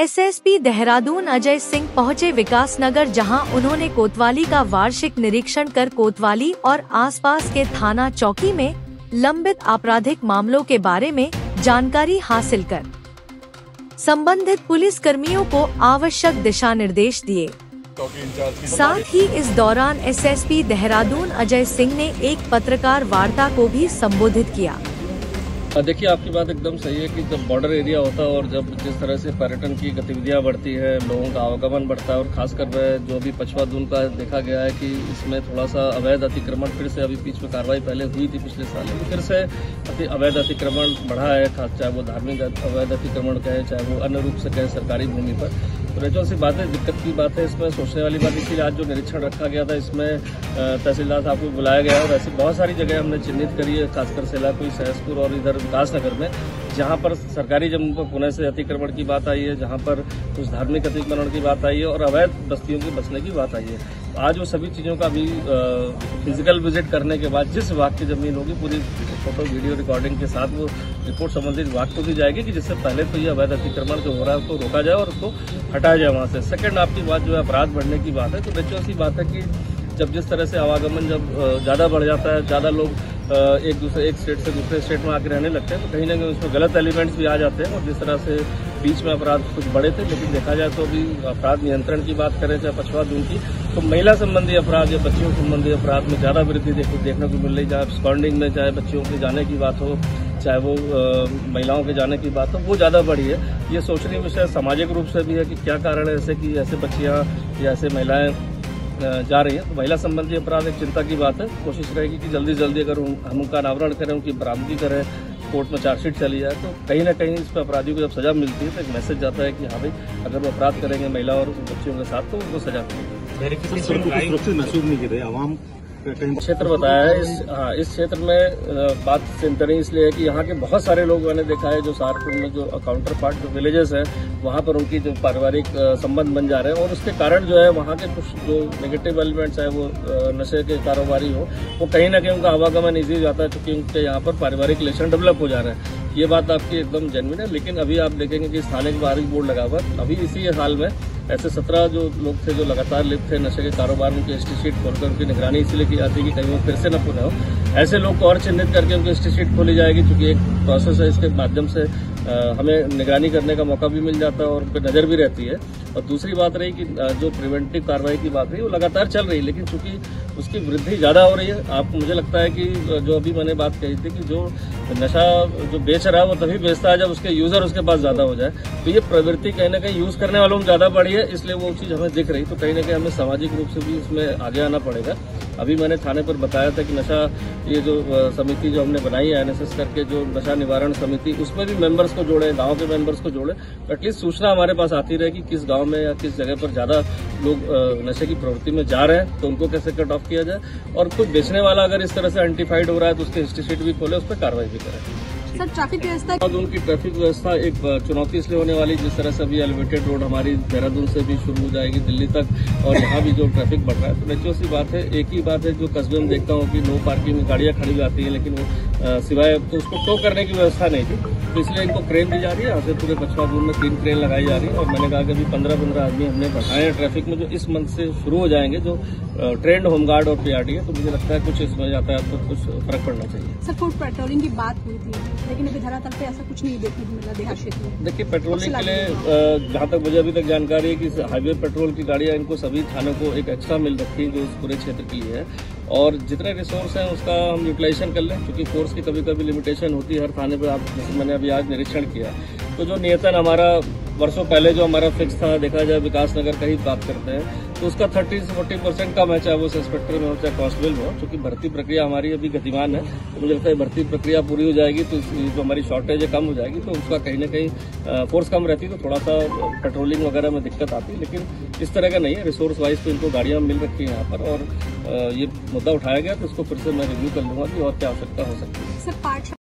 SSP Dehradun Ajay Singh पहुंचे विकासनगर, जहां उन्होंने कोतवाली का वार्षिक निरीक्षण कर कोतवाली और आसपास के थाना चौकी में लंबित आपराधिक मामलों के बारे में जानकारी हासिल कर संबंधित पुलिस कर्मियों को आवश्यक दिशा निर्देश दिए। साथ ही इस दौरान एसएसपी देहरादून अजय सिंह ने एक पत्रकार वार्ता को भी संबोधित किया। देखिए, आपकी बात एकदम सही है कि जब बॉर्डर एरिया होता है और जब जिस तरह से पर्यटन की गतिविधियां बढ़ती है, लोगों का आवागमन बढ़ता है और खासकर जो अभी पछवा दून का देखा गया है कि इसमें थोड़ा सा अवैध अतिक्रमण फिर से अभी बीच में कार्रवाई पहले हुई थी पिछले साल, लेकिन फिर से अवैध अतिक्रमण बढ़ा है, चाहे वो धार्मिक अवैध अतिक्रमण कहे, चाहे वो अन्य रूप से कहे सरकारी भूमि पर। तो नेचुरल सी बात है, दिक्कत की बात है, इसमें सोचने वाली बात। इसीलिए आज जो निरीक्षण रखा गया था इसमें तहसीलदार साहब को बुलाया गया और ऐसी बहुत सारी जगह हमने चिन्हित करी है, खासकर सेलाकुई, सहसपुर और इधर विकासनगर में, जहां पर सरकारी जमीन पर पुनः से अतिक्रमण की बात आई है, जहां पर कुछ धार्मिक अतिक्रमण की बात आई है और अवैध बस्तियों के बसने की बात आई है। आज वो सभी चीजों का भी फिजिकल विजिट करने के बाद जिस विभाग की जमीन होगी पूरी फोटो वीडियो रिकॉर्डिंग के साथ वो रिपोर्ट संबंधित विभाग को दी जाएगी कि जिससे पहले तो ये अवैध अतिक्रमण जो हो रहा है उसको रोका जाए और उसको हटाया जाए वहां से। सेकंड, आपकी बात जो है अपराध बढ़ने की बात है, तो नेचुरल सी बात है कि जब जिस तरह से आवागमन जब ज्यादा बढ़ जाता है, ज्यादा लोग एक स्टेट से दूसरे स्टेट में आकर रहने लगते हैं, तो कहीं ना कहीं उसमें गलत एलिमेंट्स भी आ जाते हैं। और जिस तरह से बीच में अपराध कुछ बड़े थे, लेकिन देखा जाए तो अभी अपराध नियंत्रण की बात करें, चाहे पछवा दून की, तो महिला संबंधी अपराध या बच्चियों संबंधी अपराध में ज्यादा वृद्धि देखने को मिल रही है। चाहे स्कॉन्डिंग में, चाहे बच्चियों के जाने की बात हो, चाहे वो महिलाओं के जाने की बात हो, वो ज्यादा बढ़ी है। ये सोचने विषय सामाजिक रूप से भी है कि क्या कारण है ऐसे कि ऐसे बच्चियां या ऐसे महिलाएं जा रही है। तो महिला संबंधी अपराध एक चिंता की बात है। कोशिश रहेगी कि जल्दी जल्दी अगर हम उनका अनावरण करें, उनकी बरामदगी करें, कोर्ट में चार्जशीट चली जाए, तो कहीं ना कहीं इस पर अपराधियों को जब सजा मिलती है तो एक मैसेज जाता है कि हाँ भाई, अगर वो अपराध करेंगे महिला और बच्चियों के साथ तो उनको सजा मिलेगी। क्षेत्र बताया है इस क्षेत्र में बात चिंतनीय इसलिए है कि यहाँ के बहुत सारे लोग मैंने देखा है जो सहारनपुर में जो काउंटर पार्ट जो विलेजेस है वहाँ पर उनकी जो पारिवारिक संबंध बन जा रहे हैं और उसके कारण जो है वहाँ के कुछ जो नेगेटिव एलिमेंट्स है वो नशे के कारोबारी हो, वो कहीं ना कहीं उनका आवागमन ईजी हो जाता है क्योंकि उनके यहाँ पर पारिवारिक रिलेशन डेवलप हो जा रहे हैं। ये बात आपकी एकदम जेन्युइन है। लेकिन अभी आप देखेंगे कि स्थानिक बाहरी बोर्ड लगा हुआ, अभी इसी हाल में ऐसे 17 जो लोग थे जो लगातार लिप्त थे नशे के कारोबार, उनकी एसटी शीट खोलकर उनकी निगरानी इसलिए की जाती है कि कहीं वो फिर से न पुनः हो। ऐसे लोग को और चिन्हित करके उनकी एसटी शीट खोली जाएगी, क्योंकि एक प्रोसेस है, इसके माध्यम से हमें निगरानी करने का मौका भी मिल जाता है और उन पर नजर भी रहती है। और दूसरी बात रही कि जो प्रिवेंटिव कार्रवाई की बात रही वो लगातार चल रही है, लेकिन चूंकि उसकी वृद्धि ज्यादा हो रही है। आपको मुझे लगता है कि जो अभी मैंने बात कही थी कि जो नशा जो बेच रहा है वो तभी बेचता है जब उसके यूजर उसके पास ज्यादा हो जाए। तो ये प्रवृत्ति कहीं ना कहीं यूज करने वालों में ज्यादा बढ़ी है, इसलिए वो चीज हमें दिख रही। तो कहीं ना कहीं हमें सामाजिक रूप से भी इसमें आगे आना पड़ेगा। अभी मैंने थाने पर बताया था कि नशा ये जो समिति जो हमने बनाई है एनएसएस करके, जो नशा निवारण समिति, उसमें भी मेंबर्स को जोड़े, गांव के मेंबर्स को जोड़े, एटलीस्ट सूचना हमारे पास आती रहे कि किस गांव में या किस जगह पर ज्यादा लोग नशे की प्रवृत्ति में जा रहे हैं, तो उनको कैसे कट ऑफ किया जाए। और कुछ बेचने वाला अगर इस तरह से आइडेंटिफाइड हो रहा है तो उसके हिस्ट्री शीट भी खोले, उस पर कार्रवाई भी करें। सर, ट्रैफिक व्यवस्था और उनकी ट्रैफिक व्यवस्था एक चुनौती इसलिए होने वाली, जिस तरह से अभी एलिवेटेड रोड हमारी देहरादून से भी शुरू हो जाएगी दिल्ली तक, और यहाँ भी जो ट्रैफिक बढ़ रहा है, तो नेचुरल सी बात है। एक ही बात है जो कस्बे में देखता हूँ कि नो पार्किंग में गाड़ियाँ खड़ी जाती है, लेकिन वो सिवाय तो उसको टो करने की व्यवस्था नहीं थी, तो इसलिए इनको क्रेन दी जा रही है। यहाँ से पूरे पछवा दून में 3 क्रेन लगाई जा रही है और मैंने कहा कि अभी 15-15 आदमी हमने बढ़ाए हैं ट्रैफिक में, जो इस मंथ से शुरू हो जाएंगे, जो ट्रेंड होमगार्ड और पीआरटी है। तो मुझे लगता है कुछ इसमें यातायात पर कुछ फर्क पड़ना चाहिए। सर, फूड पेट्रोलिंग की बात हुई थी, लेकिन अभी धरातल पे ऐसा कुछ नहीं देखने को मिला देहात क्षेत्र में। देखिए, पेट्रोलिंग के लिए जहाँ तक मुझे अभी तक जानकारी है कि हाईवे पेट्रोल की गाड़ियाँ इनको सभी थानों को एक एक्स्ट्रा मिल रखी है जो इस पूरे क्षेत्र के लिए है, और जितने रिसोर्स हैं उसका हम यूटिलाइजेशन कर लें, क्योंकि फोर्स की कभी कभी लिमिटेशन होती है हर थाने पर। आप जैसे मैंने अभी आज निरीक्षण किया, तो जो नियतन हमारा वर्षों पहले जो हमारा फिक्स था, देखा जाए विकासनगर का ही बात करते हैं, तो उसका 30 से 40% कम है, चाहे वो इंस्पेक्टर में हो चाहे कांस्टेबल में हो। क्योंकि भर्ती प्रक्रिया हमारी अभी गतिमान है, तो मुझे लगता है भर्ती प्रक्रिया पूरी हो जाएगी तो जो हमारी शॉर्टेज है कम हो जाएगी, तो उसका कहीं ना कहीं फोर्स कम रहती है, तो थोड़ा सा पेट्रोलिंग वगैरह में दिक्कत आती है। लेकिन इस तरह का नहीं है, रिसोर्स वाइज तो इनको गाड़ियाँ मिल रखी है यहाँ पर, और ये मुद्दा उठाया गया तो इसको फिर से मैं रिव्यू कर लूंगा कि और क्या आवश्यकता हो सकती है।